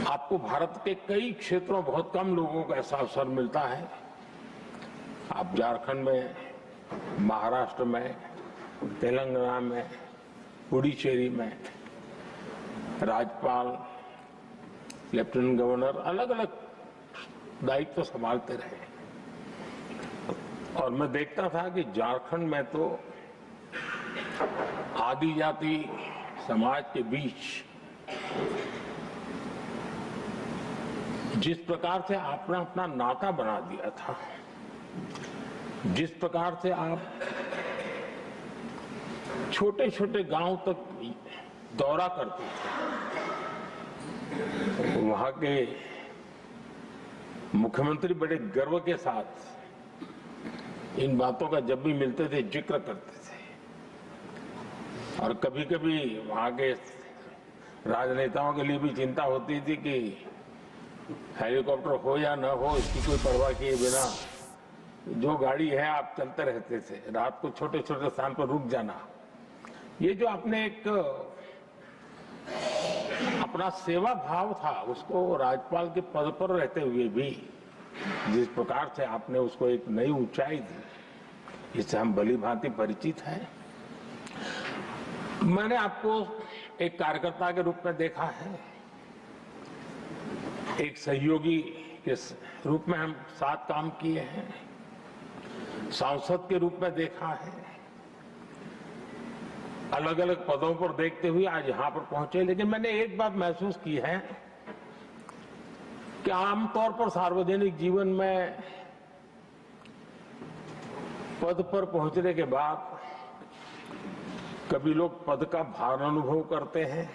आपको भारत के कई क्षेत्रों बहुत कम लोगों को ऐसा अवसर मिलता है। आप झारखंड में, महाराष्ट्र में, तेलंगाना में, पुडुचेरी में राज्यपाल, लेफ्टिनेंट गवर्नर अलग अलग दायित्व संभालते रहे। और मैं देखता था कि झारखंड में तो आदिजाति समाज के बीच जिस प्रकार से आपने अपना नाता बना दिया था, जिस प्रकार से आप छोटे छोटे गांव तक दौरा करते थे, वहां के मुख्यमंत्री बड़े गर्व के साथ इन बातों का जब भी मिलते थे जिक्र करते थे। और कभी कभी वहां के राजनेताओं के लिए भी चिंता होती थी कि हेलीकॉप्टर हो या न हो, इसकी कोई परवाह किए बिना जो गाड़ी है आप चलते रहते थे। रात को छोटे छोटे स्थान पर रुक जाना, ये जो आपने एक अपना सेवा भाव था, उसको राज्यपाल के पद पर रहते हुए भी जिस प्रकार से आपने उसको एक नई ऊंचाई दी, इससे हम भली भांति परिचित हैं। मैंने आपको एक कार्यकर्ता के रूप में देखा है, एक सहयोगी के रूप में हम साथ काम किए हैं, सांसद के रूप में देखा है, अलग अलग पदों पर देखते हुए आज यहां पर पहुंचे। लेकिन मैंने एक बात महसूस की है कि आमतौर पर सार्वजनिक जीवन में पद पर पहुंचने के बाद कभी लोग पद का भार अनुभव करते हैं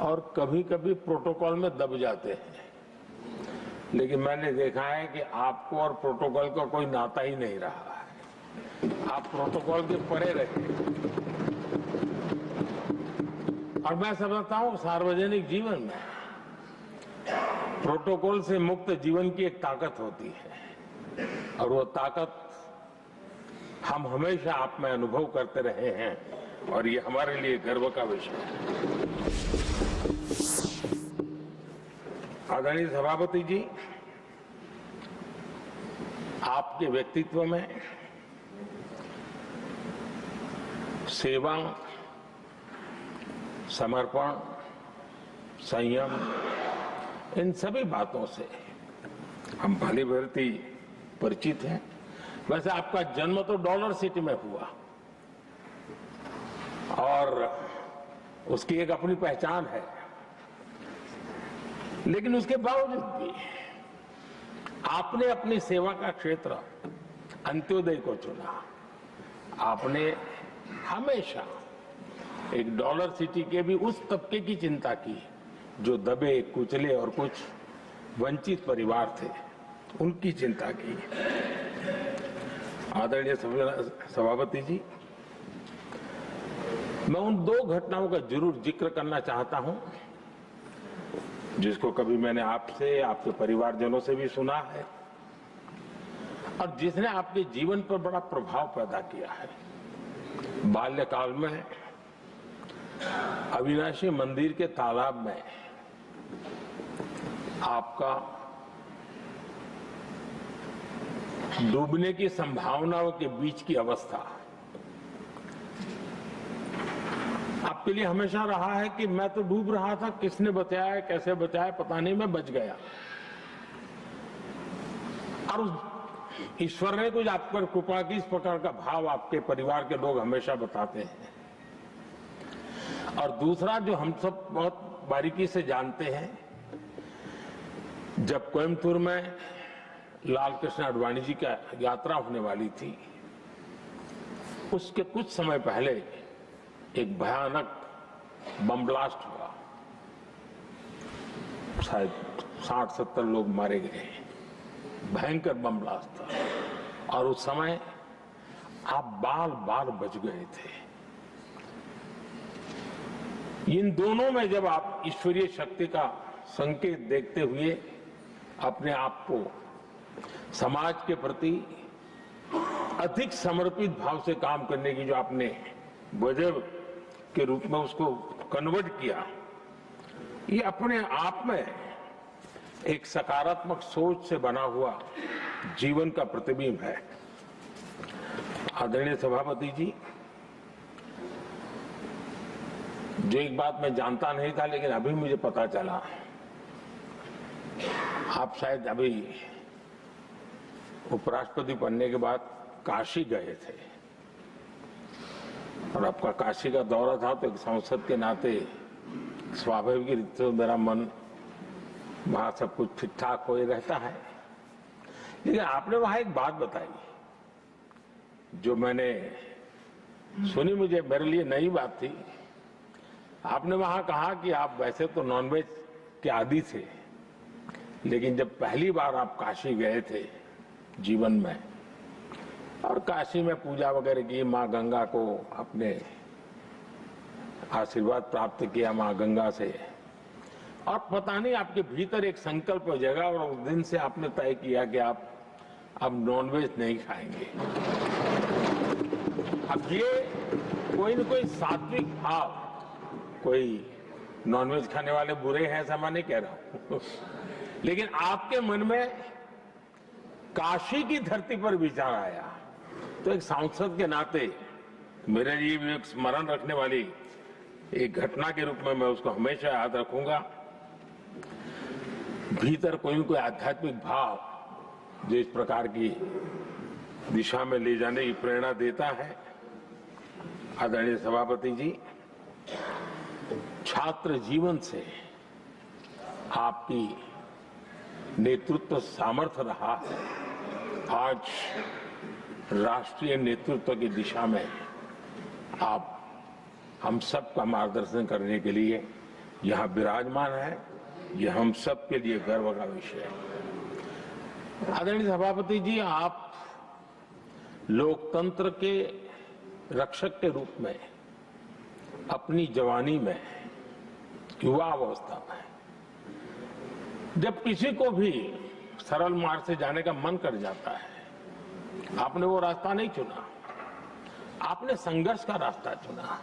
और कभी कभी प्रोटोकॉल में दब जाते हैं। लेकिन मैंने देखा है कि आपको और प्रोटोकॉल का कोई नाता ही नहीं रहा है, आप प्रोटोकॉल के परे रहे। और मैं समझता हूं सार्वजनिक जीवन में प्रोटोकॉल से मुक्त जीवन की एक ताकत होती है, और वो ताकत हम हमेशा आप में अनुभव करते रहे हैं, और ये हमारे लिए गर्व का विषय है। आदरणीय सभापति जी, आपके व्यक्तित्व में सेवा, समर्पण, संयम, इन सभी बातों से हम भली भांति परिचित हैं। वैसे आपका जन्म तो डॉलर सिटी में हुआ और उसकी एक अपनी पहचान है, लेकिन उसके बावजूद भी आपने अपनी सेवा का क्षेत्र अंत्योदय को चुना। आपने हमेशा एक डॉलर सिटी के भी उस तबके की चिंता की जो दबे कुचले और कुछ वंचित परिवार थे, उनकी चिंता की। आदरणीय सभापति जी, मैं उन दो घटनाओं का जरूर जिक्र करना चाहता हूं जिसको कभी मैंने आपसे, आपके परिवारजनों से भी सुना है और जिसने आपके जीवन पर बड़ा प्रभाव पैदा किया है। बाल्यकाल में अविनाशी मंदिर के तालाब में आपका डूबने की संभावनाओं के बीच की अवस्था आपके लिए हमेशा रहा है कि मैं तो डूब रहा था, किसने बचाया, कैसे बचाया पता नहीं, मैं बच गया। और उस ईश्वर ने कुछ आप पर कृपा की, इस प्रकार का भाव आपके परिवार के लोग हमेशा बताते हैं। और दूसरा जो हम सब बहुत बारीकी से जानते हैं, जब कोयम्बतूर में लाल कृष्ण आडवाणी जी का यात्रा होने वाली थी, उसके कुछ समय पहले एक भयानक बम ब्लास्ट हुआ, शायद 60-70 लोग मारे गए। भयंकर बम ब्लास्ट था और उस समय आप बाल बाल बच गए थे। इन दोनों में जब आप ईश्वरीय शक्ति का संकेत देखते हुए अपने आप को समाज के प्रति अधिक समर्पित भाव से काम करने की जो आपने वजह के रूप में उसको कन्वर्ट किया, ये अपने आप में एक सकारात्मक सोच से बना हुआ जीवन का प्रतिबिंब है। आदरणीय सभापति जी, जो एक बात मैं जानता नहीं था लेकिन अभी मुझे पता चला, आप शायद अभी उपराष्ट्रपति बनने के बाद काशी गए थे और आपका काशी का दौरा था, तो एक सांसद के नाते स्वाभाविक रूप से मेरा मन वहां सब कुछ ठीक ठाक हो ही रहता है। लेकिन आपने वहां एक बात बताई जो मैंने सुनी, मुझे मेरे लिए नई बात थी। आपने वहां कहा कि आप वैसे तो नॉनवेज के आदी थे, लेकिन जब पहली बार आप काशी गए थे जीवन में और काशी में पूजा वगैरह की, माँ गंगा को अपने आशीर्वाद प्राप्त किया माँ गंगा से, और पता नहीं आपके भीतर एक संकल्प हो जाएगा और उस दिन से आपने तय किया कि आप अब नॉनवेज नहीं खाएंगे। अब ये कोई न कोई सात्विक भाव, कोई नॉनवेज खाने वाले बुरे हैं ऐसा मैं नहीं कह रहा हूं, लेकिन आपके मन में काशी की धरती पर विचार आया, तो एक सांसद के नाते मेरे लिए भी एक स्मरण रखने वाली एक घटना के रूप में मैं उसको हमेशा याद रखूंगा। भीतर कोई न कोई आध्यात्मिक भाव जो इस प्रकार की दिशा में ले जाने की प्रेरणा देता है। आदरणीय सभापति जी, छात्र जीवन से आपकी नेतृत्व सामर्थ्य रहा है। आज राष्ट्रीय नेतृत्व की दिशा में आप हम सब का मार्गदर्शन करने के लिए यहाँ विराजमान है। यह हम सब के लिए गर्व का विषय है। आदरणीय सभापति जी, आप लोकतंत्र के रक्षक के रूप में अपनी जवानी में, युवा अवस्था में, जब किसी को भी सरल मार्ग से जाने का मन कर जाता है, आपने वो रास्ता नहीं चुना, आपने संघर्ष का रास्ता चुना।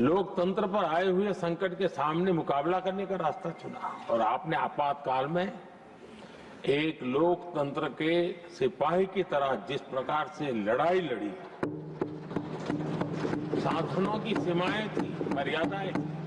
लोकतंत्र पर आए हुए संकट के सामने मुकाबला करने का रास्ता चुना और आपने आपातकाल में एक लोकतंत्र के सिपाही की तरह जिस प्रकार से लड़ाई लड़ी, शासनों की सीमाएं थी, मर्यादाएं थी,